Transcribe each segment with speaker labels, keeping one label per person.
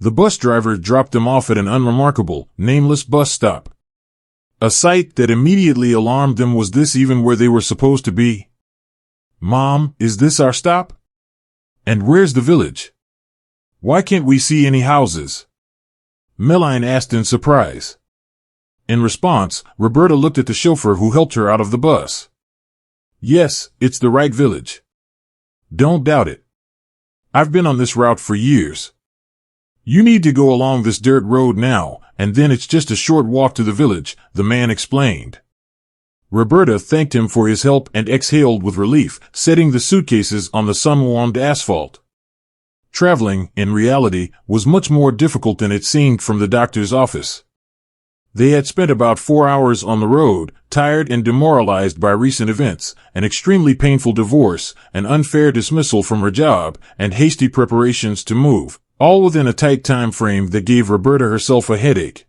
Speaker 1: The bus driver dropped them off at an unremarkable, nameless bus stop. A sight that immediately alarmed them. Was this even where they were supposed to be? Mom, is this our stop? And where's the village? Why can't we see any houses? Meline asked in surprise. In response, Roberta looked at the chauffeur who helped her out of the bus. Yes, it's the right village. Don't doubt it. I've been on this route for years. You need to go along this dirt road now, and then it's just a short walk to the village, the man explained. Roberta thanked him for his help and exhaled with relief, setting the suitcases on the sun-warmed asphalt. Traveling, in reality, was much more difficult than it seemed from the doctor's office. They had spent about 4 hours on the road, tired and demoralized by recent events, an extremely painful divorce, an unfair dismissal from her job, and hasty preparations to move, all within a tight time frame that gave Roberta herself a headache.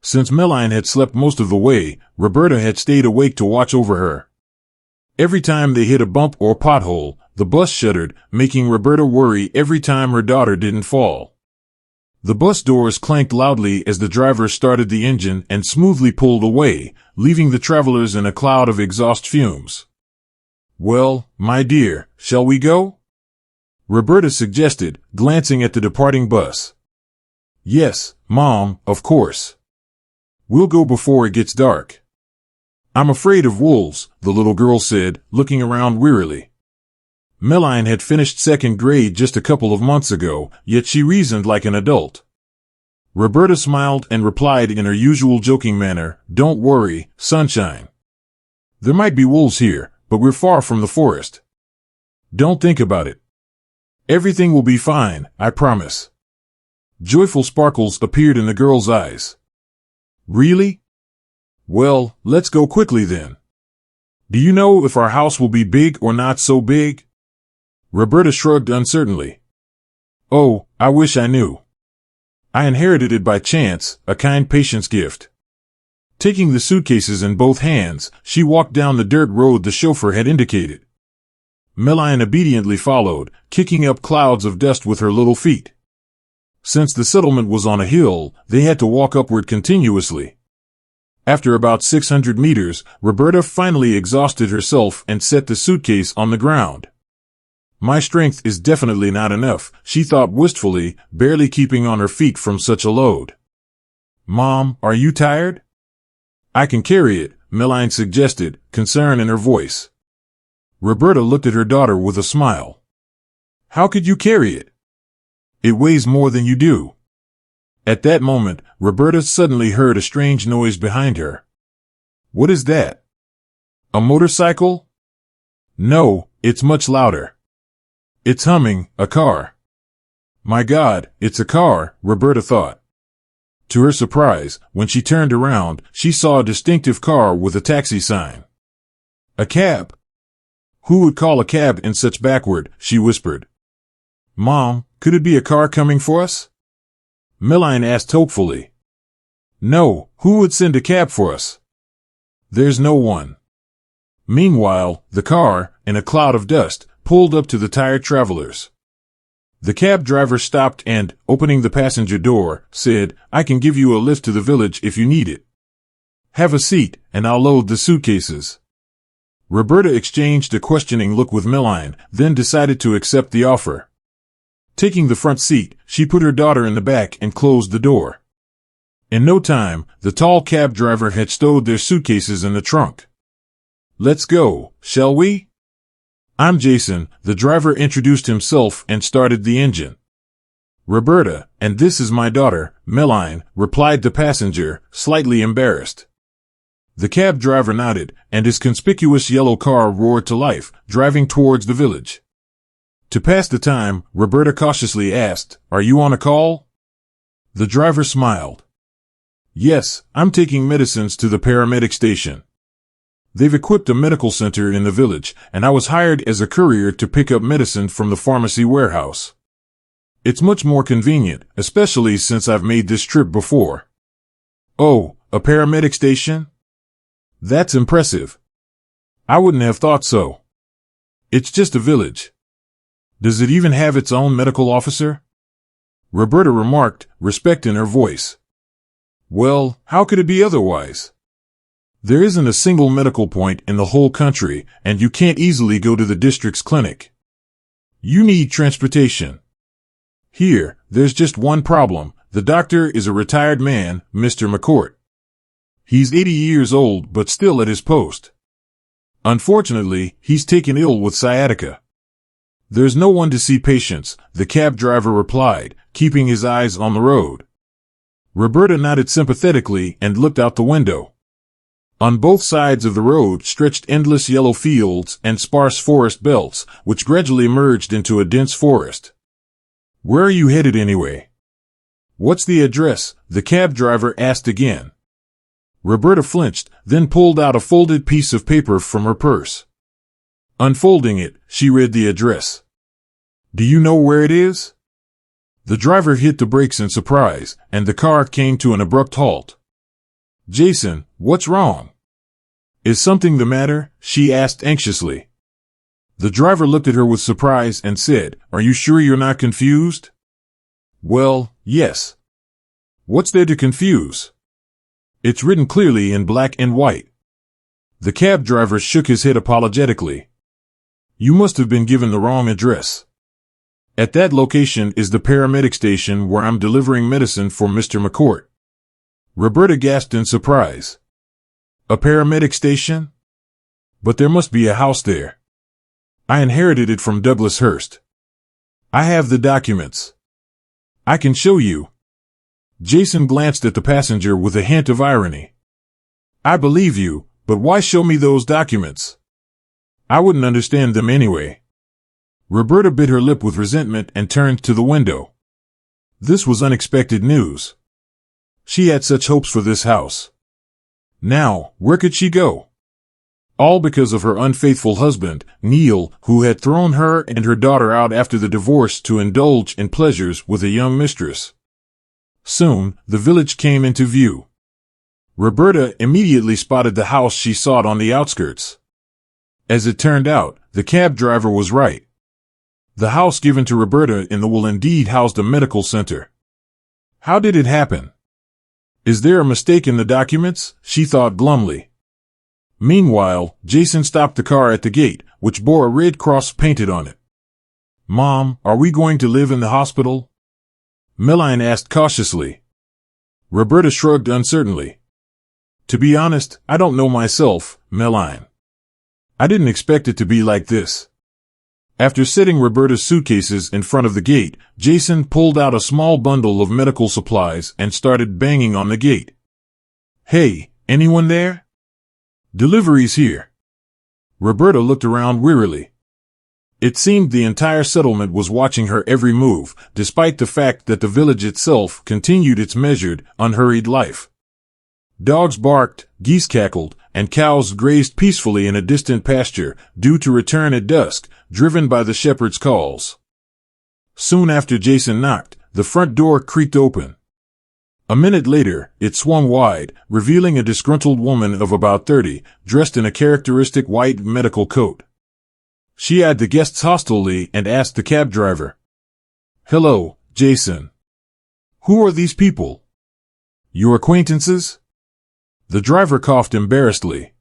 Speaker 1: Since Meline had slept most of the way, Roberta had stayed awake to watch over her. Every time they hit a bump or pothole, the bus shuddered, making Roberta worry every time her daughter didn't fall. The bus doors clanked loudly as the driver started the engine and smoothly pulled away, leaving the travelers in a cloud of exhaust fumes. Well, my dear, shall we go? Roberta suggested, glancing at the departing bus. Yes, Mom, of course. We'll go before it gets dark. I'm afraid of wolves, the little girl said, looking around wearily. Meline had finished second grade just a couple of months ago, yet she reasoned like an adult. Roberta smiled and replied in her usual joking manner, Don't worry, sunshine. There might be wolves here, but we're far from the forest. Don't think about it. Everything will be fine, I promise. Joyful sparkles appeared in the girl's eyes. Really? Well, let's go quickly then. Do you know if our house will be big or not so big? Roberta shrugged uncertainly. Oh, I wish I knew. I inherited it by chance, a kind patient's gift. Taking the suitcases in both hands, she walked down the dirt road the chauffeur had indicated. Meline obediently followed, kicking up clouds of dust with her little feet. Since the settlement was on a hill, they had to walk upward continuously. After about 600 meters, Roberta finally exhausted herself and set the suitcase on the ground. My strength is definitely not enough, she thought wistfully, barely keeping on her feet from such a load. Mom, are you tired? I can carry it, Meline suggested, concern in her voice. Roberta looked at her daughter with a smile. How could you carry it? It weighs more than you do. At that moment, Roberta suddenly heard a strange noise behind her. What is that? A motorcycle? No, it's much louder. It's humming, a car. My God, it's a car, Roberta thought. To her surprise, when she turned around, she saw a distinctive car with a taxi sign. A cab. Who would call a cab in such backward, she whispered. Mom, could it be a car coming for us? Meline asked hopefully. No, who would send a cab for us? There's no one. Meanwhile, the car, in a cloud of dust, pulled up to the tired travelers. The cab driver stopped and, opening the passenger door, said, I can give you a lift to the village if you need it. Have a seat, and I'll load the suitcases. Roberta exchanged a questioning look with Meline, then decided to accept the offer. Taking the front seat, she put her daughter in the back and closed the door. In no time, the tall cab driver had stowed their suitcases in the trunk. Let's go, shall we? I'm Jason, the driver introduced himself and started the engine. Roberta, and this is my daughter, Meline, replied the passenger, slightly embarrassed. The cab driver nodded, and his conspicuous yellow car roared to life, driving towards the village. To pass the time, Roberta cautiously asked, Are you on a call? The driver smiled. Yes, I'm taking medicines to the paramedic station. They've equipped a medical center in the village, and I was hired as a courier to pick up medicine from the pharmacy warehouse. It's much more convenient, especially since I've made this trip before. Oh, a paramedic station? That's impressive. I wouldn't have thought so. It's just a village. Does it even have its own medical officer? Roberta remarked, respect in her voice. Well, how could it be otherwise? There isn't a single medical point in the whole country, and you can't easily go to the district's clinic. You need transportation. Here, there's just one problem. The doctor is a retired man, Mr. McCourt. He's 80 years old but still at his post. Unfortunately, he's taken ill with sciatica. There's no one to see patients, the cab driver replied, keeping his eyes on the road. Roberta nodded sympathetically and looked out the window. On both sides of the road stretched endless yellow fields and sparse forest belts, which gradually merged into a dense forest. Where are you headed anyway? What's the address? The cab driver asked again. Roberta flinched, then pulled out a folded piece of paper from her purse. Unfolding it, she read the address. Do you know where it is? The driver hit the brakes in surprise, and the car came to an abrupt halt. Jason, what's wrong? Is something the matter? She asked anxiously. The driver looked at her with surprise and said, Are you sure you're not confused? Well, yes. What's there to confuse? It's written clearly in black and white. The cab driver shook his head apologetically. You must have been given the wrong address. At that location is the paramedic station where I'm delivering medicine for Mr. McCourt. Roberta gasped in surprise. A paramedic station? But there must be a house there. I inherited it from Douglas Hurst. I have the documents. I can show you. Jason glanced at the passenger with a hint of irony. I believe you, but why show me those documents? I wouldn't understand them anyway. Roberta bit her lip with resentment and turned to the window. This was unexpected news. She had such hopes for this house. Now, where could she go? All because of her unfaithful husband, Neil, who had thrown her and her daughter out after the divorce to indulge in pleasures with a young mistress. Soon, the village came into view. Roberta immediately spotted the house she sought on the outskirts. As it turned out, the cab driver was right. The house given to Roberta in the will indeed housed a medical center. How did it happen? Is there a mistake in the documents? She thought glumly. Meanwhile, Jason stopped the car at the gate, which bore a red cross painted on it. Mom, are we going to live in the hospital? Meline asked cautiously. Roberta shrugged uncertainly. To be honest, I don't know myself, Meline. I didn't expect it to be like this. After setting Roberta's suitcases in front of the gate, Jason pulled out a small bundle of medical supplies and started banging on the gate. Hey, anyone there? Delivery's here. Roberta looked around wearily. It seemed the entire settlement was watching her every move, despite the fact that the village itself continued its measured, unhurried life. Dogs barked, geese cackled, and cows grazed peacefully in a distant pasture, due to return at dusk, driven by the shepherd's calls. Soon after Jason knocked, the front door creaked open. A minute later, it swung wide, revealing a disgruntled woman of about 30, dressed in a characteristic white medical coat. She eyed the guests hostilely and asked the cab driver, Hello, Jason. Who are these people? Your acquaintances? The driver coughed embarrassedly.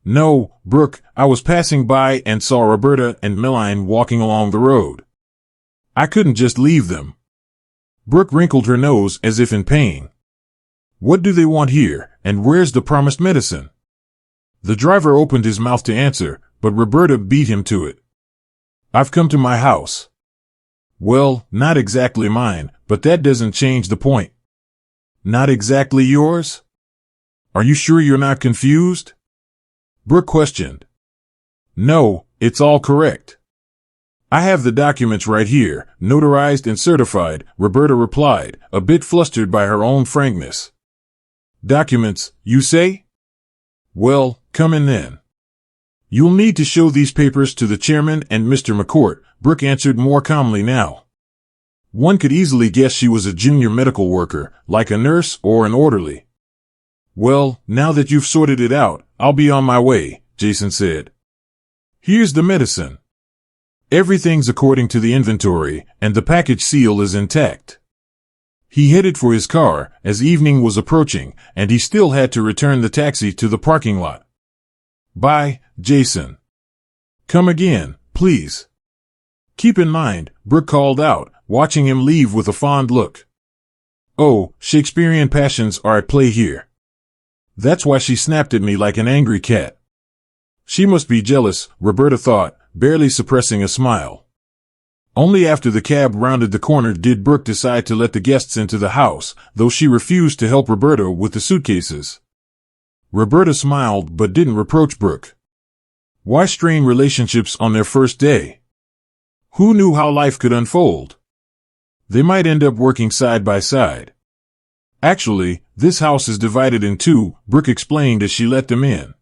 Speaker 1: No, Brooke, I was passing by and saw Roberta and Meline walking along the road. I couldn't just leave them. Brooke wrinkled her nose as if in pain. What do they want here, and where's the promised medicine? The driver opened his mouth to answer, but Roberta beat him to it. I've come to my house. Well, not exactly mine, but that doesn't change the point. Not exactly yours? Are you sure you're not confused? Brooke questioned. No, it's all correct. I have the documents right here, notarized and certified, Roberta replied, a bit flustered by her own frankness. Documents, you say? Well, come in then. You'll need to show these papers to the chairman and Mr. McCourt, Brooke answered more calmly now. One could easily guess she was a junior medical worker, like a nurse or an orderly. Well, now that you've sorted it out, I'll be on my way, Jason said. Here's the medicine. Everything's according to the inventory, and the package seal is intact. He headed for his car as evening was approaching, and he still had to return the taxi to the parking lot. "Bye, Jason. Come again, please." "Keep in mind," Brooke called out, watching him leave with a fond look. Oh, Shakespearean passions are at play here. That's why she snapped at me like an angry cat. She must be jealous, Roberta thought, barely suppressing a smile. Only after the cab rounded the corner did Brooke decide to let the guests into the house, though she refused to help Roberta with the suitcases. Roberta smiled but didn't reproach Brooke. Why strain relationships on their first day? Who knew how life could unfold? They might end up working side by side. "Actually, this house is divided in two," Brooke explained as she let them in.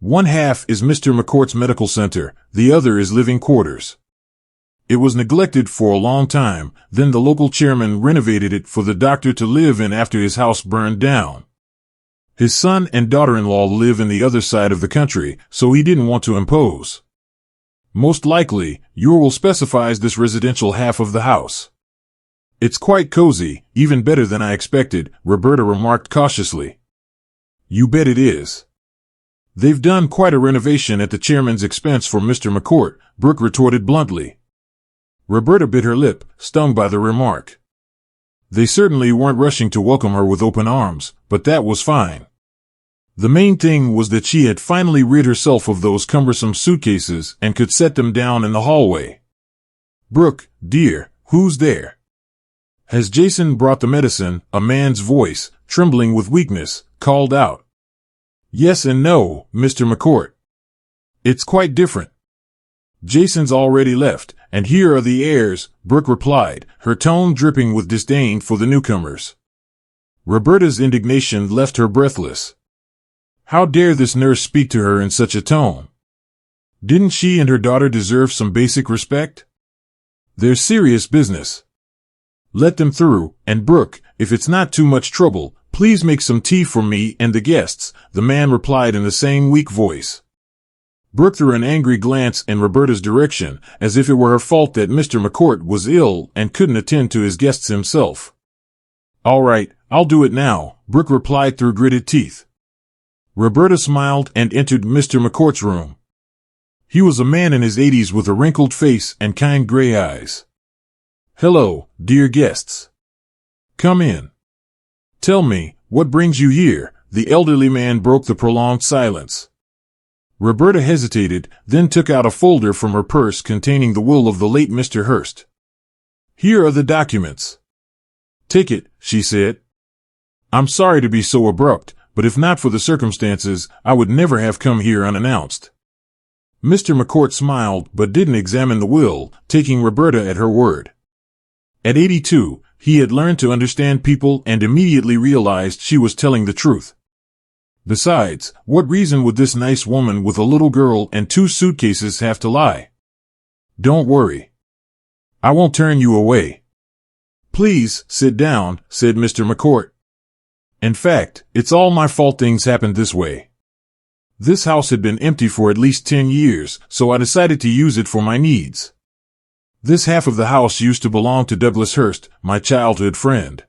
Speaker 1: "One half is Mr. McCourt's medical center, the other is living quarters. It was neglected for a long time, then the local chairman renovated it for the doctor to live in after his house burned down. His son and daughter-in-law live in the other side of the country, so he didn't want to impose. Most likely, your will specifies this residential half of the house. It's quite cozy, even better than I expected," Roberta remarked cautiously. "You bet it is. They've done quite a renovation at the chairman's expense for Mr. McCourt," Brooke retorted bluntly. Roberta bit her lip, stung by the remark. They certainly weren't rushing to welcome her with open arms, but that was fine. The main thing was that she had finally rid herself of those cumbersome suitcases and could set them down in the hallway. "Brooke, dear, who's there? Has Jason brought the medicine?" A man's voice, trembling with weakness, called out. "Yes and no, Mr. McCourt. It's quite different. Jason's already left, and here are the heirs," Brooke replied, her tone dripping with disdain for the newcomers. Roberta's indignation left her breathless. How dare this nurse speak to her in such a tone? Didn't she and her daughter deserve some basic respect? There's serious business. "Let them through, and Brooke, if it's not too much trouble, please make some tea for me and the guests," the man replied in the same weak voice. Brooke threw an angry glance in Roberta's direction, as if it were her fault that Mr. McCourt was ill and couldn't attend to his guests himself. "All right, I'll do it now," Brooke replied through gritted teeth. Roberta smiled and entered Mr. McCourt's room. He was a man in his 80s with a wrinkled face and kind gray eyes. "Hello, dear guests. Come in. Tell me, what brings you here?" The elderly man broke the prolonged silence. Roberta hesitated, then took out a folder from her purse containing the will of the late Mr. Hurst. "Here are the documents. Take it," she said. "I'm sorry to be so abrupt, but if not for the circumstances, I would never have come here unannounced." Mr. McCourt smiled but didn't examine the will, taking Roberta at her word. At 82, he had learned to understand people and immediately realized she was telling the truth. Besides, what reason would this nice woman with a little girl and 2 suitcases have to lie? "Don't worry. I won't turn you away." "Please, sit down," said Mr. McCourt. "In fact, it's all my fault things happened this way. This house had been empty for at least 10 years, so I decided to use it for my needs. This half of the house used to belong to Douglas Hurst, my childhood friend.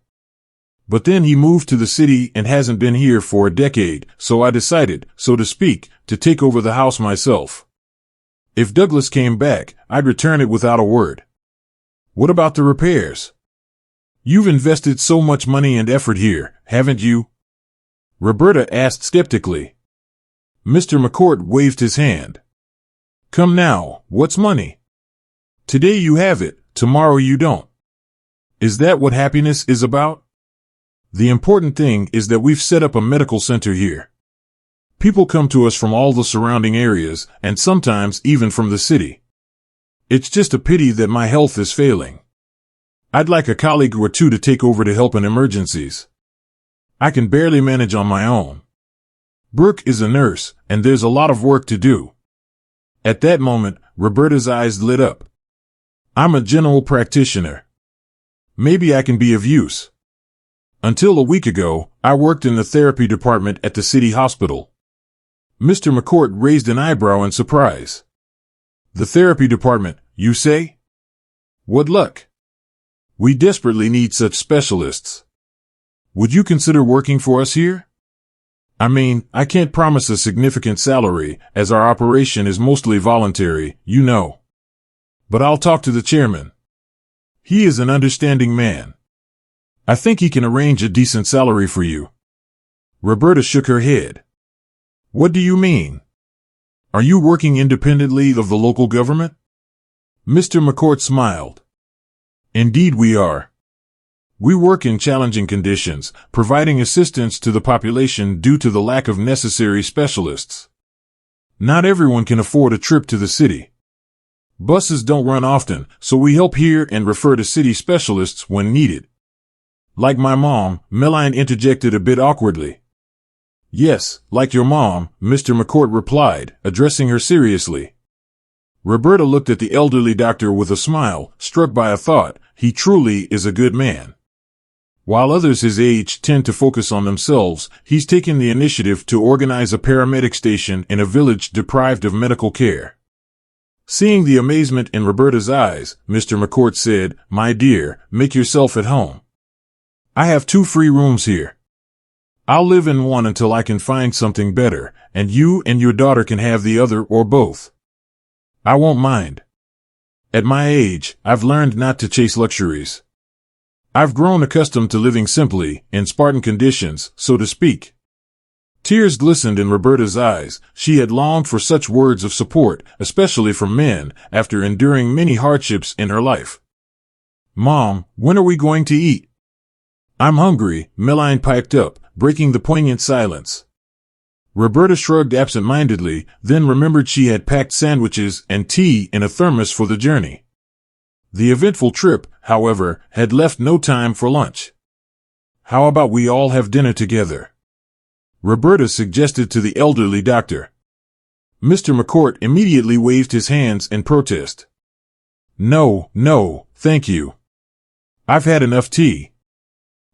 Speaker 1: But then he moved to the city and hasn't been here for a decade, so I decided, so to speak, to take over the house myself. If Douglas came back, I'd return it without a word. What about the repairs? You've invested so much money and effort here, haven't you?" Roberta asked skeptically. Mr. McCourt waved his hand. "Come now, what's money? Today you have it, tomorrow you don't. Is that what happiness is about? The important thing is that we've set up a medical center here. People come to us from all the surrounding areas, and sometimes even from the city. It's just a pity that my health is failing. I'd like a colleague or 2 to take over to help in emergencies. I can barely manage on my own. Brooke is a nurse, and there's a lot of work to do." At that moment, Roberta's eyes lit up. "I'm a general practitioner. Maybe I can be of use. Until a week ago, I worked in the therapy department at the city hospital." Mr. McCourt raised an eyebrow in surprise. "The therapy department, you say? What luck?" We desperately need such specialists. Would you consider working for us here? I mean, I can't promise a significant salary, as our operation is mostly voluntary, you know. But I'll talk to the chairman. He is an understanding man. I think he can arrange a decent salary for you. Roberta shook her head. What do you mean? Are you working independently of the local government? Mr. McCourt smiled. Indeed we are. We work in challenging conditions, providing assistance to the population due to the lack of necessary specialists. Not everyone can afford a trip to the city. Buses don't run often, so we help here and refer to city specialists when needed. Like my mom, Meline interjected a bit awkwardly. Yes, like your mom, Mr. McCourt replied, addressing her seriously. Roberta looked at the elderly doctor with a smile, struck by a thought. He truly is a good man. While others his age tend to focus on themselves, he's taken the initiative to organize a paramedic station in a village deprived of medical care. Seeing the amazement in Roberta's eyes, Mr. McCourt said, My dear, make yourself at home. I have 2 free rooms here. I'll live in one until I can find something better, and you and your daughter can have the other or both. I won't mind. At my age, I've learned not to chase luxuries. I've grown accustomed to living simply, in Spartan conditions, so to speak. Tears glistened in Roberta's eyes. She had longed for such words of support, especially from men, after enduring many hardships in her life. Mom, when are we going to eat? I'm hungry, Meline piped up, breaking the poignant silence. Roberta shrugged absent-mindedly, then remembered she had packed sandwiches and tea in a thermos for the journey. The eventful trip, however, had left no time for lunch. How about we all have dinner together? Roberta suggested to the elderly doctor. Mr. McCourt immediately waved his hands in protest. No, thank you. I've had enough tea.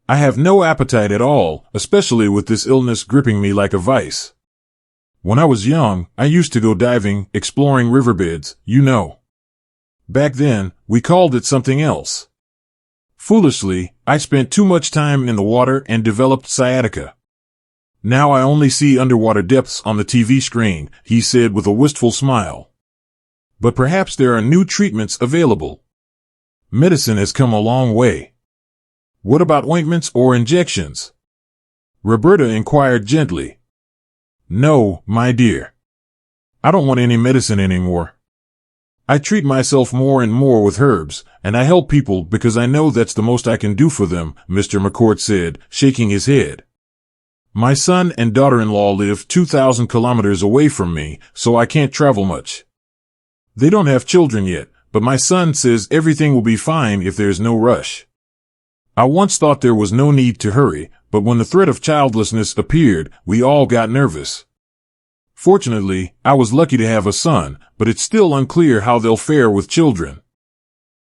Speaker 1: I have no appetite at all, especially with this illness gripping me like a vice. When I was young, I used to go diving, exploring riverbeds, you know. Back then, we called it something else. Foolishly, I spent too much time in the water and developed sciatica. Now I only see underwater depths on the TV screen, he said with a wistful smile. But perhaps there are new treatments available. Medicine has come a long way. What about ointments or injections? Roberta inquired gently. No, my dear. I don't want any medicine anymore. I treat myself more and more with herbs, and I help people because I know that's the most I can do for them, Mr. McCourt said, shaking his head. My son and daughter-in-law live 2,000 kilometers away from me, so I can't travel much. They don't have children yet, but my son says everything will be fine if there's no rush. I once thought there was no need to hurry, but when the threat of childlessness appeared, we all got nervous. Fortunately, I was lucky to have a son, but it's still unclear how they'll fare with children.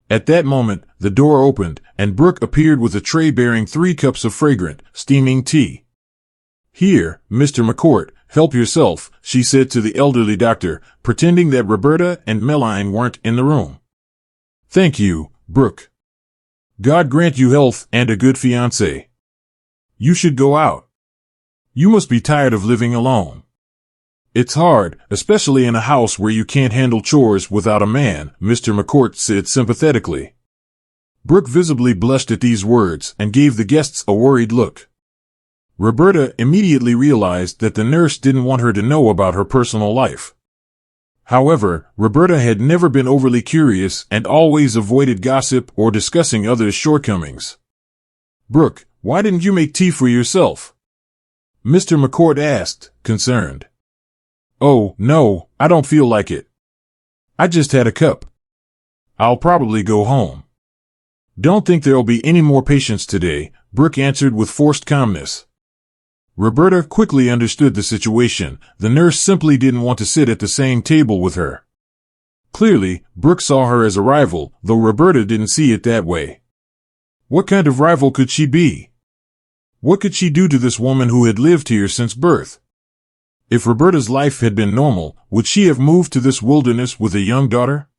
Speaker 1: At that moment, the door opened, and Brooke appeared with a tray bearing 3 cups of fragrant, steaming tea. Here, Mr. McCourt, help yourself, she said to the elderly doctor, pretending that Roberta and Meline weren't in the room. Thank you, Brooke. God grant you health and a good fiancé. You should go out. You must be tired of living alone. It's hard, especially in a house where you can't handle chores without a man, Mr. McCourt said sympathetically. Brooke visibly blushed at these words and gave the guests a worried look. Roberta immediately realized that the nurse didn't want her to know about her personal life. However, Roberta had never been overly curious and always avoided gossip or discussing others' shortcomings. Brooke, why didn't you make tea for yourself? Mr. McCourt asked, concerned. Oh, no, I don't feel like it. I just had a cup. I'll probably go home. Don't think there'll be any more patients today, Brooke answered with forced calmness. Roberta quickly understood the situation. The nurse simply didn't want to sit at the same table with her. Clearly, Brooke saw her as a rival, though Roberta didn't see it that way. What kind of rival could she be? What could she do to this woman who had lived here since birth? If Roberta's life had been normal, would she have moved to this wilderness with a young daughter?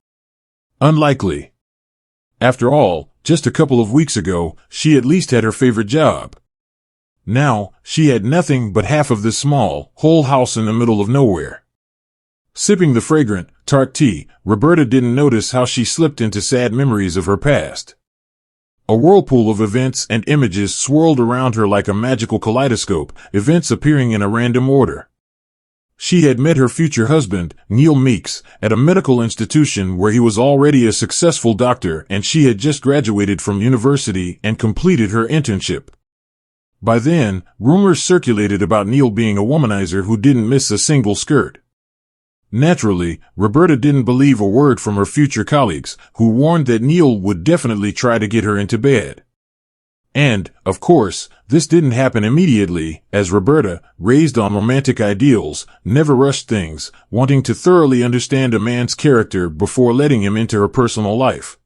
Speaker 1: Unlikely. After all, Just a couple of weeks ago, she at least had her favorite job. Now, she had nothing but half of this small, whole house in the middle of nowhere. Sipping the fragrant, tart tea, Roberta didn't notice how she slipped into sad memories of her past. A whirlpool of events and images swirled around her like a magical kaleidoscope, events appearing in a random order. She had met her future husband, Neil Meeks, at a medical institution where he was already a successful doctor, and she had just graduated from university and completed her internship. By then, rumors circulated about Neil being a womanizer who didn't miss a single skirt. Naturally, Roberta didn't believe a word from her future colleagues, who warned that Neil would definitely try to get her into bed. And, of course, this didn't happen immediately, as Roberta, raised on romantic ideals, never rushed things, wanting to thoroughly understand a man's character before letting him into her personal life.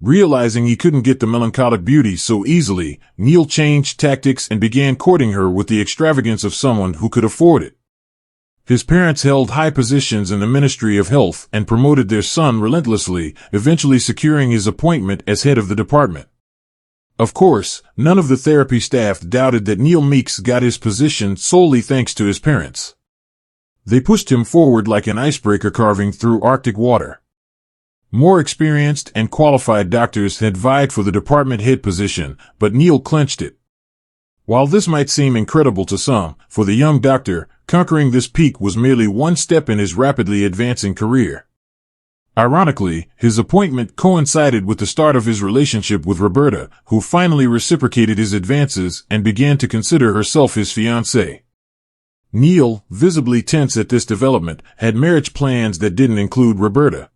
Speaker 1: Realizing he couldn't get the melancholic beauty so easily, Neil changed tactics and began courting her with the extravagance of someone who could afford it. His parents held high positions in the Ministry of Health and promoted their son relentlessly, eventually securing his appointment as head of the department. Of course, none of the therapy staff doubted that Neil Meeks got his position solely thanks to his parents. They pushed him forward like an icebreaker carving through Arctic water. More experienced and qualified doctors had vied for the department head position, but Neil clinched it. While this might seem incredible to some, for the young doctor, conquering this peak was merely one step in his rapidly advancing career. Ironically, his appointment coincided with the start of his relationship with Roberta, who finally reciprocated his advances and began to consider herself his fiancée. Neil, visibly tense at this development, had marriage plans that didn't include Roberta.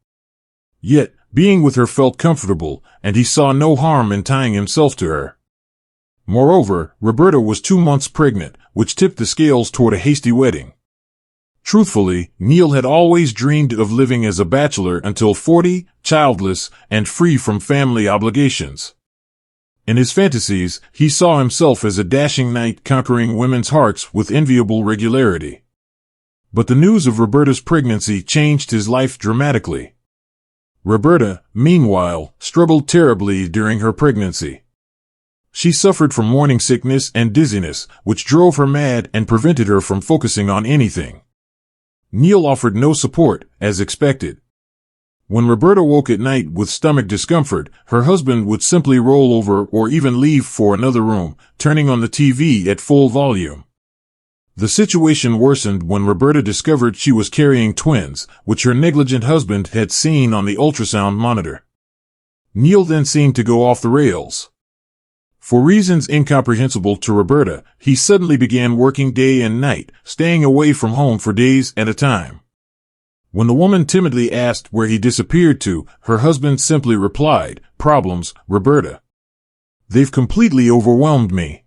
Speaker 1: Yet, being with her felt comfortable, and he saw no harm in tying himself to her. Moreover, Roberta was 2 months pregnant, which tipped the scales toward a hasty wedding. Truthfully, Neil had always dreamed of living as a bachelor until 40, childless, and free from family obligations. In his fantasies, he saw himself as a dashing knight conquering women's hearts with enviable regularity. But the news of Roberta's pregnancy changed his life dramatically. Roberta, meanwhile, struggled terribly during her pregnancy. She suffered from morning sickness and dizziness, which drove her mad and prevented her from focusing on anything. Neil offered no support, as expected. When Roberta woke at night with stomach discomfort, her husband would simply roll over or even leave for another room, turning on the TV at full volume. The situation worsened when Roberta discovered she was carrying twins, which her negligent husband had seen on the ultrasound monitor. Neil then seemed to go off the rails. For reasons incomprehensible to Roberta, he suddenly began working day and night, staying away from home for days at a time. When the woman timidly asked where he disappeared to, her husband simply replied, "Problems, Roberta. They've completely overwhelmed me."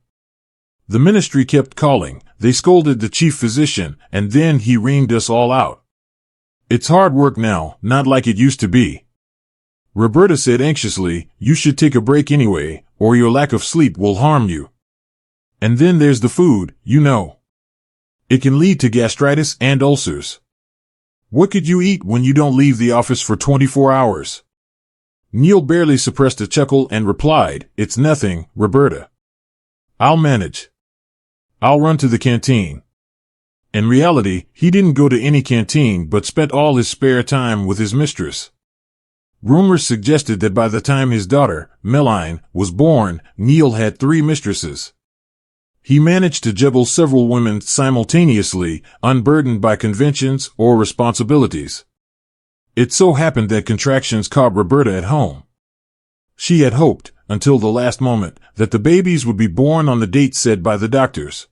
Speaker 1: The ministry kept calling, they scolded the chief physician, and then he reamed us all out. "It's hard work now, not like it used to be." Roberta said anxiously, "You should take a break anyway, or your lack of sleep will harm you. And then there's the food, you know. It can lead to gastritis and ulcers. What could you eat when you don't leave the office for 24 hours? Neil barely suppressed a chuckle and replied, "It's nothing, Roberta. I'll manage. I'll run to the canteen." In reality, he didn't go to any canteen but spent all his spare time with his mistress. Rumors suggested that by the time his daughter, Meline, was born, Neil had 3 mistresses. He managed to juggle several women simultaneously, unburdened by conventions or responsibilities. It so happened that contractions caught Roberta at home. She had hoped, until the last moment, that the babies would be born on the date set by the doctors.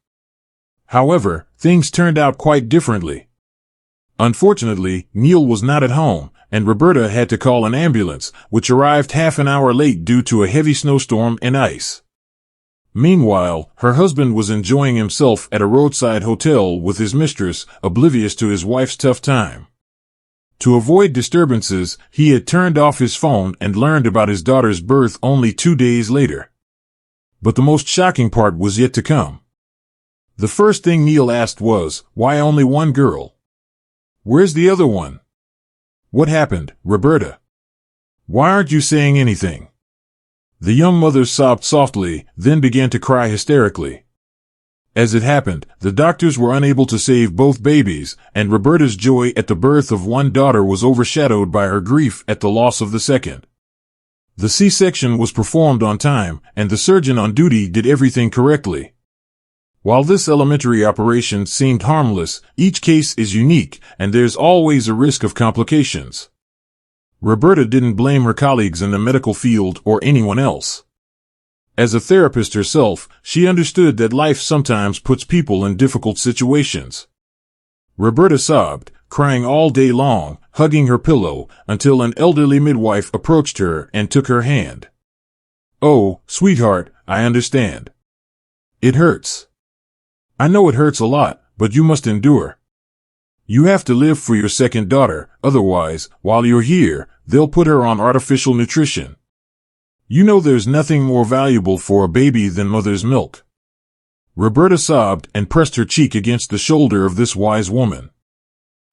Speaker 1: However, things turned out quite differently. Unfortunately, Neil was not at home, and Roberta had to call an ambulance, which arrived half an hour late due to a heavy snowstorm and ice. Meanwhile, her husband was enjoying himself at a roadside hotel with his mistress, oblivious to his wife's tough time. To avoid disturbances, he had turned off his phone and learned about his daughter's birth only 2 days later. But the most shocking part was yet to come. The first thing Neil asked was, "Why only one girl? Where's the other one? What happened, Roberta? Why aren't you saying anything?" The young mother sobbed softly, then began to cry hysterically. As it happened, the doctors were unable to save both babies, and Roberta's joy at the birth of one daughter was overshadowed by her grief at the loss of the second. The C-section was performed on time, and the surgeon on duty did everything correctly. While this elementary operation seemed harmless, each case is unique, and there's always a risk of complications. Roberta didn't blame her colleagues in the medical field or anyone else. As a therapist herself, she understood that life sometimes puts people in difficult situations. Roberta sobbed, crying all day long, hugging her pillow, until an elderly midwife approached her and took her hand. "Oh, sweetheart, I understand. It hurts. I know it hurts a lot, but you must endure. You have to live for your second daughter, otherwise, while you're here, they'll put her on artificial nutrition. You know there's nothing more valuable for a baby than mother's milk." Roberta sobbed and pressed her cheek against the shoulder of this wise woman.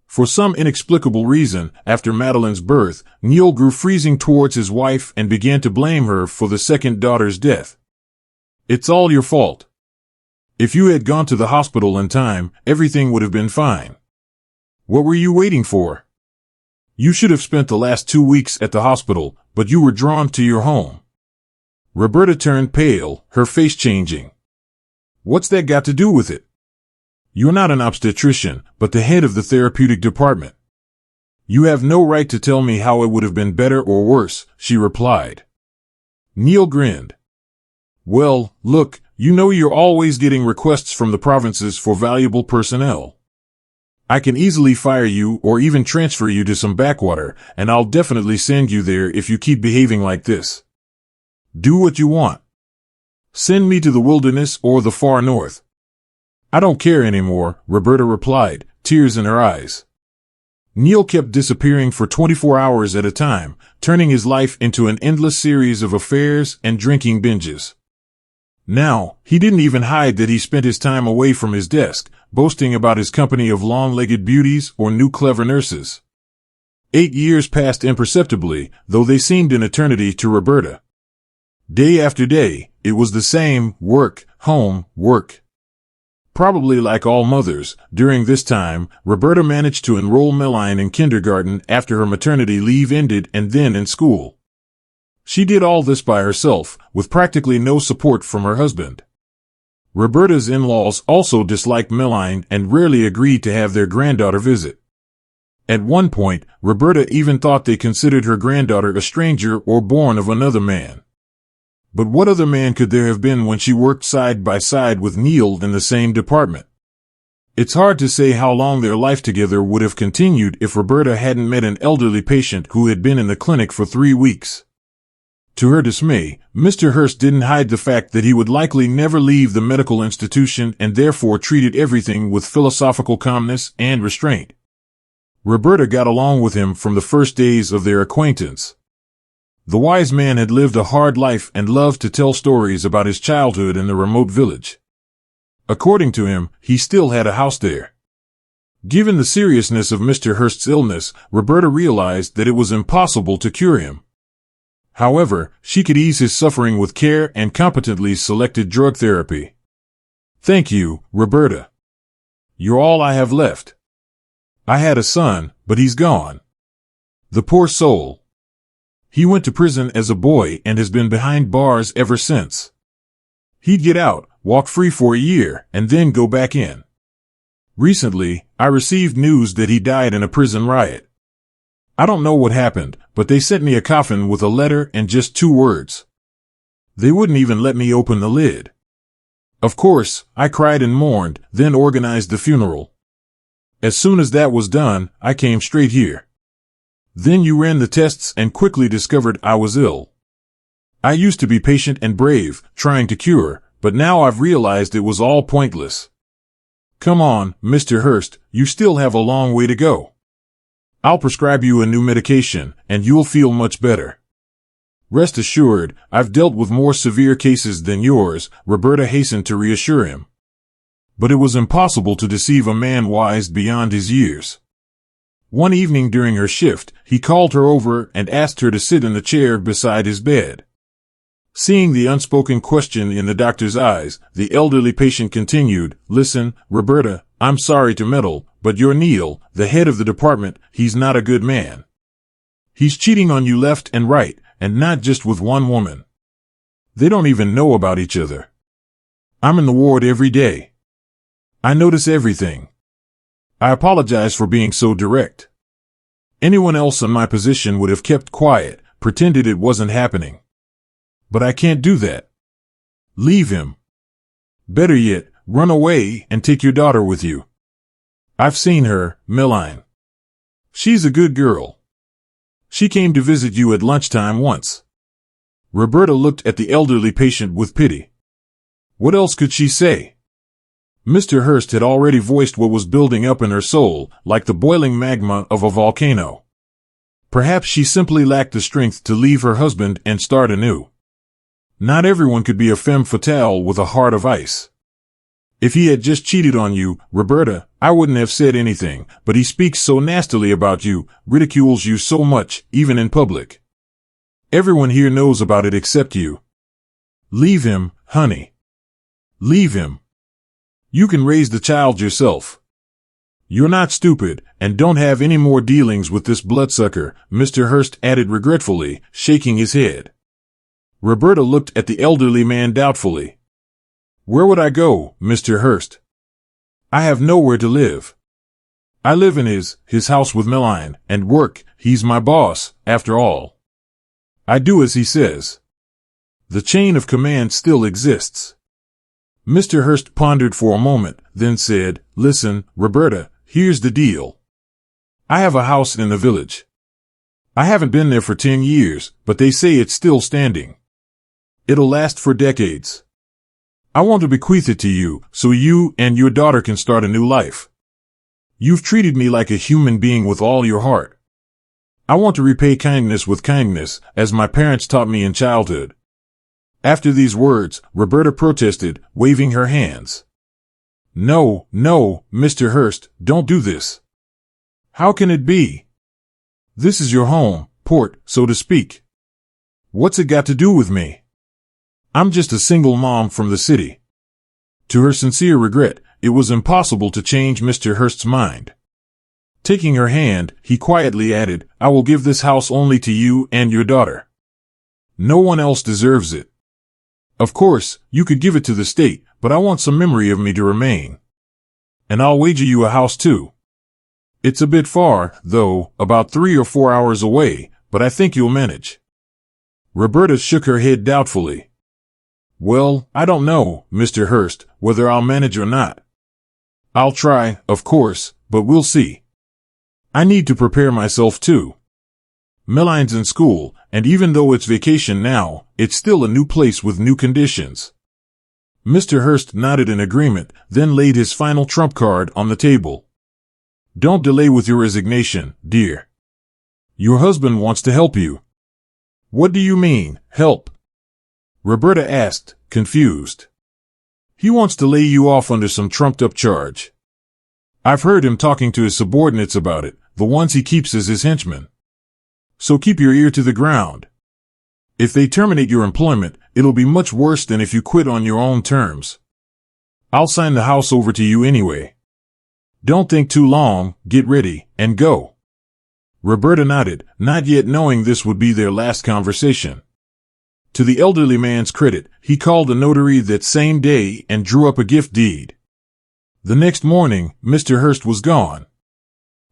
Speaker 1: For some inexplicable reason, after Madeline's birth, Neil grew freezing towards his wife and began to blame her for the second daughter's death. "It's all your fault. If you had gone to the hospital in time, everything would have been fine. What were you waiting for? You should have spent the last 2 weeks at the hospital, but you were drawn to your home." Roberta turned pale, her face changing. "What's that got to do with it? You're not an obstetrician, but the head of the therapeutic department. You have no right to tell me how it would have been better or worse," she replied. Neil grinned. "Well, look, you know you're always getting requests from the provinces for valuable personnel. I can easily fire you or even transfer you to some backwater, and I'll definitely send you there if you keep behaving like this. Do what you want. Send me to the wilderness or the far north." "I don't care anymore," Roberta replied, tears in her eyes. Neil kept disappearing for 24 hours at a time, turning his life into an endless series of affairs and drinking binges. Now, he didn't even hide that he spent his time away from his desk, boasting about his company of long-legged beauties or new clever nurses. 8 years passed imperceptibly, though they seemed an eternity to Roberta. Day after day, it was the same work, home, work. Probably like all mothers, during this time, Roberta managed to enroll Meline in kindergarten after her maternity leave ended and then in school. She did all this by herself, with practically no support from her husband. Roberta's in-laws also disliked Meline and rarely agreed to have their granddaughter visit. At one point, Roberta even thought they considered her granddaughter a stranger or born of another man. But what other man could there have been when she worked side by side with Neil in the same department? It's hard to say how long their life together would have continued if Roberta hadn't met an elderly patient who had been in the clinic for 3 weeks. To her dismay, Mr. Hurst didn't hide the fact that he would likely never leave the medical institution and therefore treated everything with philosophical calmness and restraint. Roberta got along with him from the first days of their acquaintance. The wise man had lived a hard life and loved to tell stories about his childhood in the remote village. According to him, he still had a house there. Given the seriousness of Mr. Hurst's illness, Roberta realized that it was impossible to cure him. However, she could ease his suffering with care and competently selected drug therapy. "Thank you, Roberta. You're all I have left. I had a son, but he's gone. The poor soul. He went to prison as a boy and has been behind bars ever since. He'd get out, walk free for a year, and then go back in. Recently, I received news that he died in a prison riot. I don't know what happened, but they sent me a coffin with a letter and just 2 words. They wouldn't even let me open the lid. Of course, I cried and mourned, then organized the funeral. As soon as that was done, I came straight here. Then you ran the tests and quickly discovered I was ill. I used to be patient and brave, trying to cure, but now I've realized it was all pointless. Come on, Mr. Hurst, you still have a long way to go. I'll prescribe you a new medication, and you'll feel much better. Rest assured, I've dealt with more severe cases than yours," Roberta hastened to reassure him. But it was impossible to deceive a man wise beyond his years. One evening during her shift, he called her over and asked her to sit in the chair beside his bed. Seeing the unspoken question in the doctor's eyes, the elderly patient continued, "Listen, Roberta, I'm sorry to meddle, but you're Neil, the head of the department. He's not a good man. He's cheating on you left and right, and not just with one woman. They don't even know about each other. I'm in the ward every day. I notice everything. I apologize for being so direct. Anyone else in my position would have kept quiet, pretended it wasn't happening. But I can't do that. Leave him. Better yet, run away and take your daughter with you. I've seen her, Meline. She's a good girl. She came to visit you at lunchtime once." Roberta looked at the elderly patient with pity. What else could she say? Mr. Hurst had already voiced what was building up in her soul, like the boiling magma of a volcano. Perhaps she simply lacked the strength to leave her husband and start anew. Not everyone could be a femme fatale with a heart of ice. If he had just cheated on you, Roberta, I wouldn't have said anything, but he speaks so nastily about you, ridicules you so much, even in public. Everyone here knows about it except you. Leave him, honey. Leave him. You can raise the child yourself. You're not stupid, and don't have any more dealings with this bloodsucker, Mr. Hurst added regretfully, shaking his head. Roberta looked at the elderly man doubtfully. Where would I go, Mr. Hurst? I have nowhere to live. I live in his house with Meline, and work. He's my boss, after all. I do as he says. The chain of command still exists. Mr. Hurst pondered for a moment, then said, Listen, Roberta, here's the deal. I have a house in the village. I haven't been there for 10 years, but they say it's still standing. It'll last for decades. I want to bequeath it to you, so you and your daughter can start a new life. You've treated me like a human being with all your heart. I want to repay kindness with kindness, as my parents taught me in childhood. After these words, Roberta protested, waving her hands. No, Mr. Hurst, don't do this. How can it be? This is your home, port, so to speak. What's it got to do with me? I'm just a single mom from the city. To her sincere regret, it was impossible to change Mr. Hurst's mind. Taking her hand, he quietly added, I will give this house only to you and your daughter. No one else deserves it. Of course, you could give it to the state, but I want some memory of me to remain. And I'll wager you a house too. It's a bit far, though, about 3 or 4 hours away, but I think you'll manage. Roberta shook her head doubtfully. Well, I don't know, Mr. Hurst, whether I'll manage or not. I'll try, of course, but we'll see. I need to prepare myself too. Meline's in school, and even though it's vacation now, it's still a new place with new conditions. Mr. Hurst nodded in agreement, then laid his final trump card on the table. Don't delay with your resignation, dear. Your husband wants to help you. What do you mean, help? Roberta asked, confused. He wants to lay you off under some trumped-up charge. I've heard him talking to his subordinates about it, the ones he keeps as his henchmen. So keep your ear to the ground. If they terminate your employment, it'll be much worse than if you quit on your own terms. I'll sign the house over to you anyway. Don't think too long, get ready, and go. Roberta nodded, not yet knowing this would be their last conversation. To the elderly man's credit, he called a notary that same day and drew up a gift deed. The next morning, Mr. Hurst was gone.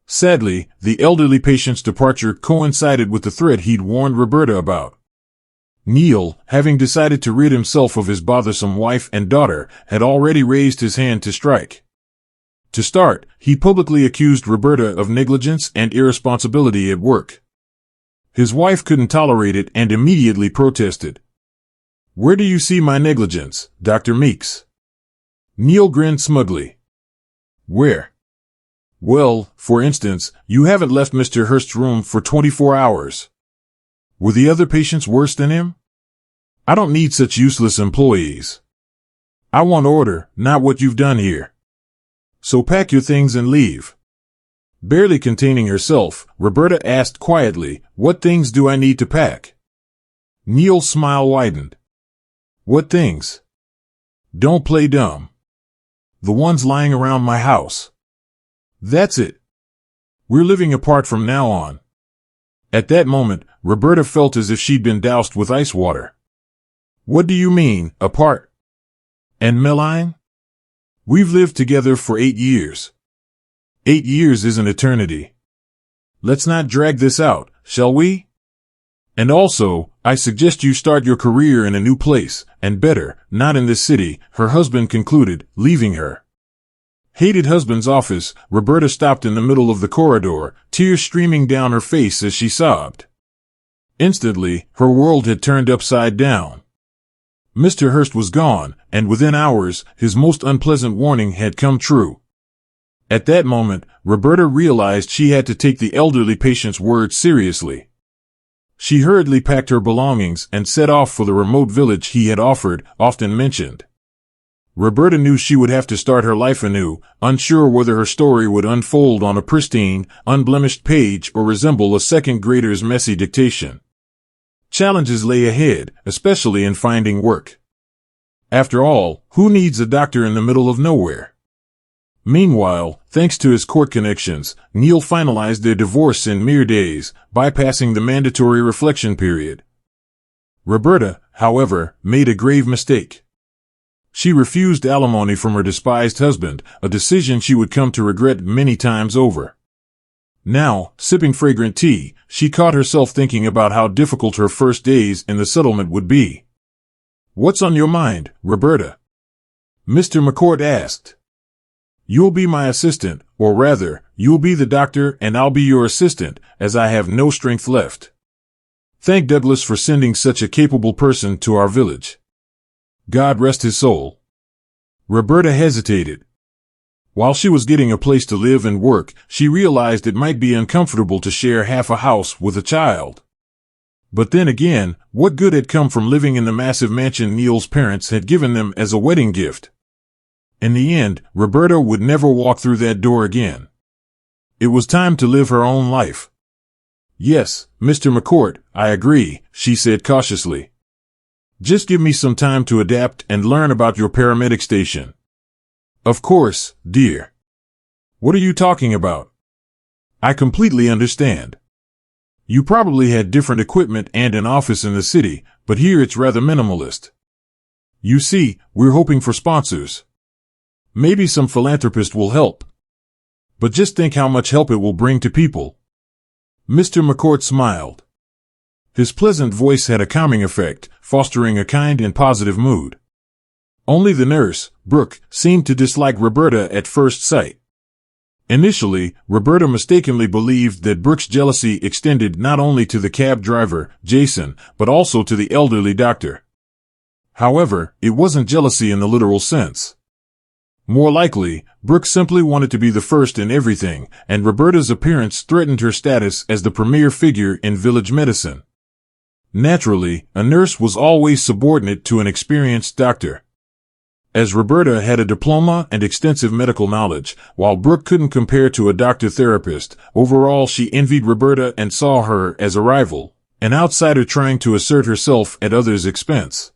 Speaker 1: Sadly, the elderly patient's departure coincided with the threat he'd warned Roberta about. Neil, having decided to rid himself of his bothersome wife and daughter, had already raised his hand to strike. To start, he publicly accused Roberta of negligence and irresponsibility at work. His wife couldn't tolerate it and immediately protested. Where do you see my negligence, Dr. Meeks? Neil grinned smugly. Where? Well, for instance, you haven't left Mr. Hurst's room for 24 hours. Were the other patients worse than him? I don't need such useless employees. I want order, not what you've done here. So pack your things and leave. Barely containing herself, Roberta asked quietly, What things do I need to pack? Neil's smile widened. What things? Don't play dumb. The ones lying around my house. That's it. We're living apart from now on. At that moment, Roberta felt as if she'd been doused with ice water. What do you mean, apart? And Meline? We've lived together for 8 years. 8 years is an eternity. Let's not drag this out, shall we? And also, I suggest you start your career in a new place, and better, not in this city, her husband concluded, leaving her. Hated husband's office, Roberta stopped in the middle of the corridor, tears streaming down her face as she sobbed. Instantly, her world had turned upside down. Mr. Hurst was gone, and within hours, his most unpleasant warning had come true. At that moment, Roberta realized she had to take the elderly patient's words seriously. She hurriedly packed her belongings and set off for the remote village he had often mentioned. Roberta knew she would have to start her life anew, unsure whether her story would unfold on a pristine, unblemished page or resemble a second grader's messy dictation. Challenges lay ahead, especially in finding work. After all, who needs a doctor in the middle of nowhere? Meanwhile, thanks to his court connections, Neil finalized their divorce in mere days, bypassing the mandatory reflection period. Roberta, however, made a grave mistake. She refused alimony from her despised husband, a decision she would come to regret many times over. Now, sipping fragrant tea, she caught herself thinking about how difficult her first days in the settlement would be. "What's on your mind, Roberta?" Mr. McCourt asked. "You'll be my assistant, or rather, you'll be the doctor and I'll be your assistant, as I have no strength left. Thank Douglas for sending such a capable person to our village. God rest his soul." Roberta hesitated. While she was getting a place to live and work, she realized it might be uncomfortable to share half a house with a child. But then again, what good had come from living in the massive mansion Neil's parents had given them as a wedding gift? In the end, Roberta would never walk through that door again. It was time to live her own life. "Yes, Mr. McCourt, I agree," she said cautiously. "Just give me some time to adapt and learn about your paramedic station." "Of course, dear. What are you talking about? I completely understand. You probably had different equipment and an office in the city, but here it's rather minimalist. You see, we're hoping for sponsors. Maybe some philanthropist will help. But just think how much help it will bring to people." Mr. McCourt smiled. His pleasant voice had a calming effect, fostering a kind and positive mood. Only the nurse, Brooke, seemed to dislike Roberta at first sight. Initially, Roberta mistakenly believed that Brooke's jealousy extended not only to the cab driver, Jason, but also to the elderly doctor. However, it wasn't jealousy in the literal sense. More likely, Brooke simply wanted to be the first in everything, and Roberta's appearance threatened her status as the premier figure in village medicine. Naturally, a nurse was always subordinate to an experienced doctor. As Roberta had a diploma and extensive medical knowledge, while Brooke couldn't compare to a doctor-therapist, overall she envied Roberta and saw her as a rival, an outsider trying to assert herself at others' expense.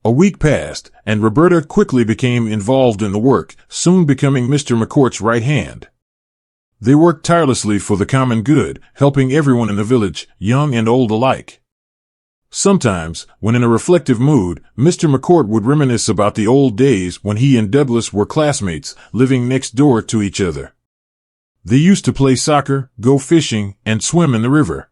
Speaker 1: A week passed, and Roberta quickly became involved in the work, soon becoming Mr. McCourt's right hand. They worked tirelessly for the common good, helping everyone in the village, young and old alike. Sometimes, when in a reflective mood, Mr. McCourt would reminisce about the old days when he and Douglas were classmates, living next door to each other. They used to play soccer, go fishing, and swim in the river.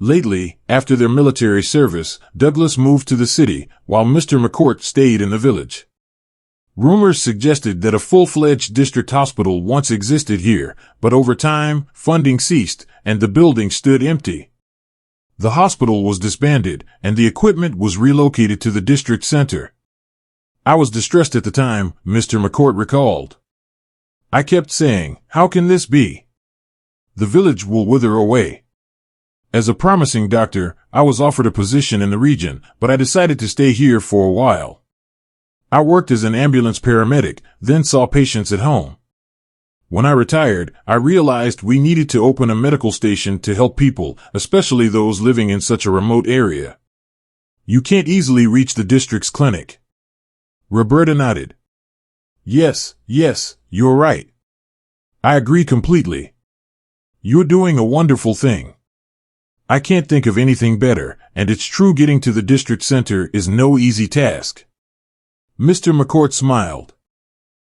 Speaker 1: Lately, after their military service, Douglas moved to the city, while Mr. McCourt stayed in the village. Rumors suggested that a full-fledged district hospital once existed here, but over time, funding ceased, and the building stood empty. The hospital was disbanded, and the equipment was relocated to the district center. "I was distressed at the time," Mr. McCourt recalled. "I kept saying, how can this be? The village will wither away. As a promising doctor, I was offered a position in the region, but I decided to stay here for a while. I worked as an ambulance paramedic, then saw patients at home. When I retired, I realized we needed to open a medical station to help people, especially those living in such a remote area. You can't easily reach the district's clinic. Roberta nodded. Yes, you're right. I agree completely. You're doing a wonderful thing. I can't think of anything better, and it's true getting to the district center is no easy task. Mr. McCourt smiled.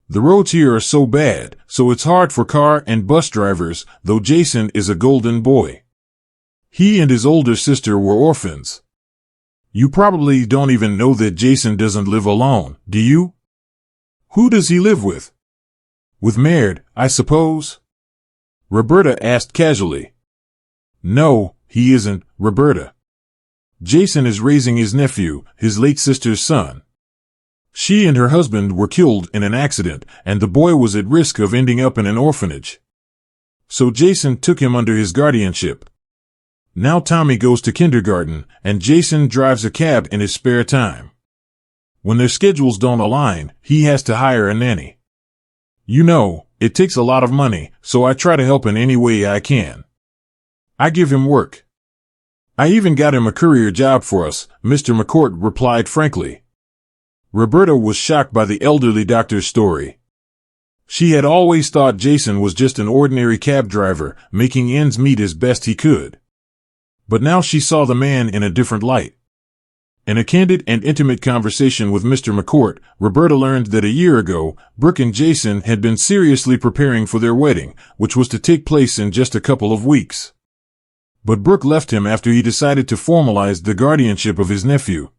Speaker 1: The roads here are so bad, so it's hard for car and bus drivers, though Jason is a golden boy. He and his older sister were orphans. You probably don't even know that Jason doesn't live alone, do you? Who does he live with? With Maird, I suppose? Roberta asked casually. No, he isn't, Roberta. Jason is raising his nephew, his late sister's son. She and her husband were killed in an accident, and the boy was at risk of ending up in an orphanage. So Jason took him under his guardianship. Now Tommy goes to kindergarten, and Jason drives a cab in his spare time. When their schedules don't align, he has to hire a nanny. You know, it takes a lot of money, so I try to help in any way I can. I give him work. I even got him a courier job for us, Mr. McCourt replied frankly. Roberta was shocked by the elderly doctor's story. She had always thought Jason was just an ordinary cab driver, making ends meet as best he could. But now she saw the man in a different light. In a candid and intimate conversation with Mr. McCourt, Roberta learned that a year ago, Brooke and Jason had been seriously preparing for their wedding, which was to take place in just a couple of weeks. But Brooke left him after he decided to formalize the guardianship of his nephew.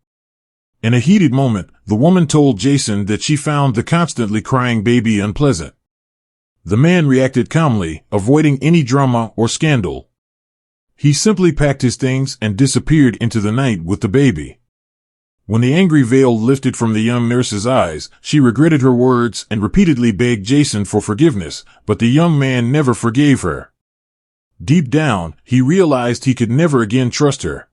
Speaker 1: In a heated moment, the woman told Jason that she found the constantly crying baby unpleasant. The man reacted calmly, avoiding any drama or scandal. He simply packed his things and disappeared into the night with the baby. When the angry veil lifted from the young nurse's eyes, she regretted her words and repeatedly begged Jason for forgiveness, but the young man never forgave her. Deep down, he realized he could never again trust her.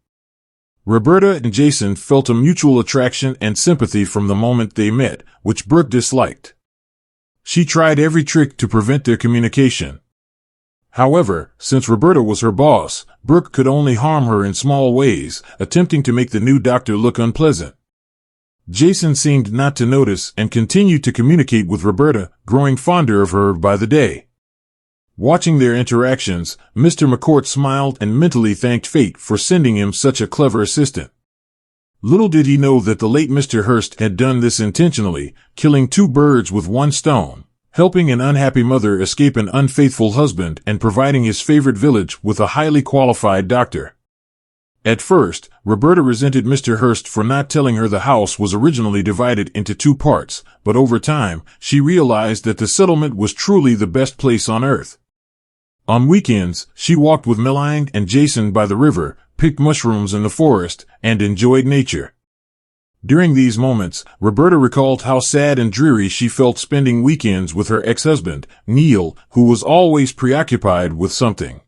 Speaker 1: Roberta and Jason felt a mutual attraction and sympathy from the moment they met, which Brooke disliked. She tried every trick to prevent their communication. However, since Roberta was her boss, Brooke could only harm her in small ways, attempting to make the new doctor look unpleasant. Jason seemed not to notice and continued to communicate with Roberta, growing fonder of her by the day. Watching their interactions, Mr. McCourt smiled and mentally thanked fate for sending him such a clever assistant. Little did he know that the late Mr. Hurst had done this intentionally, killing two birds with one stone, helping an unhappy mother escape an unfaithful husband and providing his favorite village with a highly qualified doctor. At first, Roberta resented Mr. Hurst for not telling her the house was originally divided into two parts, but over time, she realized that the settlement was truly the best place on earth. On weekends, she walked with Meline and Jason by the river, picked mushrooms in the forest, and enjoyed nature. During these moments, Roberta recalled how sad and dreary she felt spending weekends with her ex-husband, Neil, who was always preoccupied with something.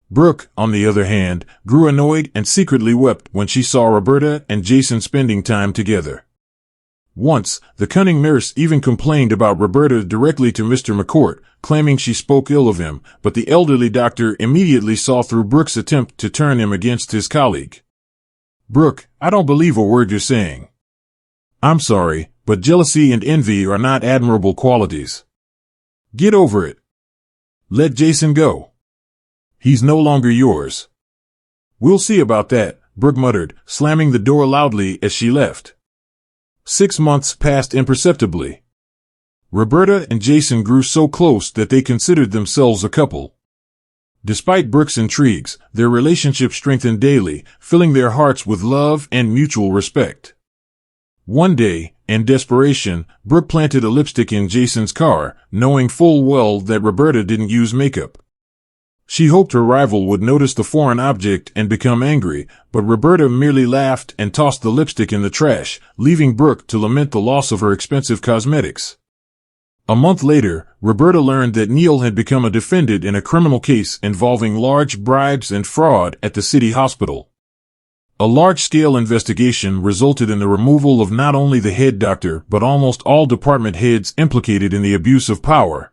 Speaker 1: Brooke, on the other hand, grew annoyed and secretly wept when she saw Roberta and Jason spending time together. Once, the cunning nurse even complained about Roberta directly to Mr. McCourt, claiming she spoke ill of him, but the elderly doctor immediately saw through Brooke's attempt to turn him against his colleague. Brooke, I don't believe a word you're saying. I'm sorry, but jealousy and envy are not admirable qualities. Get over it. Let Jason go. He's no longer yours. We'll see about that, Brooke muttered, slamming the door loudly as she left. 6 months passed imperceptibly. Roberta and Jason grew so close that they considered themselves a couple. Despite Brooke's intrigues, their relationship strengthened daily, filling their hearts with love and mutual respect. One day, in desperation, Brooke planted a lipstick in Jason's car, knowing full well that Roberta didn't use makeup. She hoped her rival would notice the foreign object and become angry, but Roberta merely laughed and tossed the lipstick in the trash, leaving Brooke to lament the loss of her expensive cosmetics. A month later, Roberta learned that Neil had become a defendant in a criminal case involving large bribes and fraud at the city hospital. A large-scale investigation resulted in the removal of not only the head doctor but almost all department heads implicated in the abuse of power.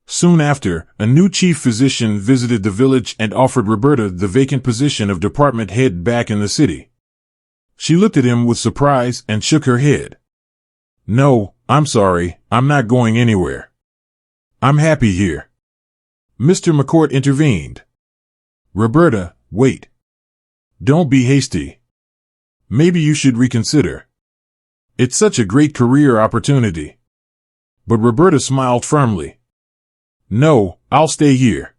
Speaker 1: Soon after, a new chief physician visited the village and offered Roberta the vacant position of department head back in the city. She looked at him with surprise and shook her head. No, I'm sorry, I'm not going anywhere. I'm happy here. Mr. McCourt intervened. Roberta, wait. Don't be hasty. Maybe you should reconsider. It's such a great career opportunity. But Roberta smiled firmly. No, I'll stay here.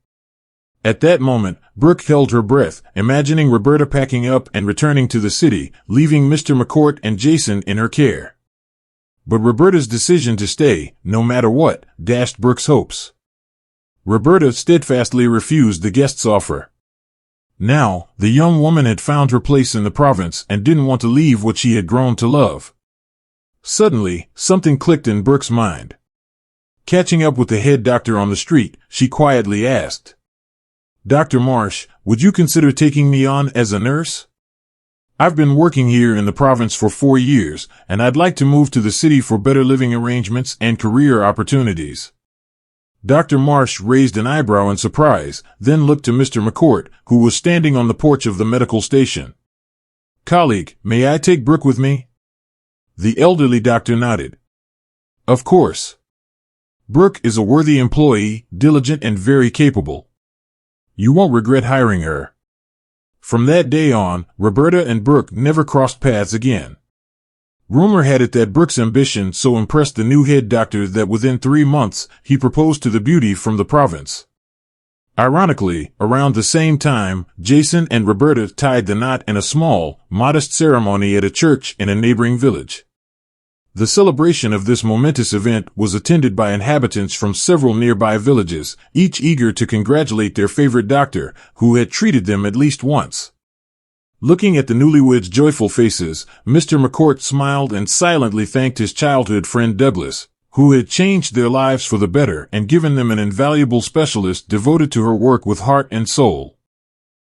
Speaker 1: At that moment, Brooke held her breath, imagining Roberta packing up and returning to the city, leaving Mr. McCourt and Jason in her care. But Roberta's decision to stay, no matter what, dashed Brooke's hopes. Roberta steadfastly refused the guest's offer. Now, the young woman had found her place in the province and didn't want to leave what she had grown to love. Suddenly, something clicked in Brooke's mind. Catching up with the head doctor on the street, she quietly asked, Dr. Marsh, would you consider taking me on as a nurse? I've been working here in the province for 4 years, and I'd like to move to the city for better living arrangements and career opportunities. Dr. Marsh raised an eyebrow in surprise, then looked to Mr. McCourt, who was standing on the porch of the medical station. Colleague, may I take Brooke with me? The elderly doctor nodded. Of course. Brooke is a worthy employee, diligent and very capable. You won't regret hiring her. From that day on, Roberta and Brooke never crossed paths again. Rumor had it that Brooke's ambition so impressed the new head doctor that within 3 months, he proposed to the beauty from the province. Ironically, around the same time, Jason and Roberta tied the knot in a small, modest ceremony at a church in a neighboring village. The celebration of this momentous event was attended by inhabitants from several nearby villages, each eager to congratulate their favorite doctor, who had treated them at least once. Looking at the newlyweds' joyful faces, Mr. McCourt smiled and silently thanked his childhood friend Douglas, who had changed their lives for the better and given them an invaluable specialist devoted to her work with heart and soul.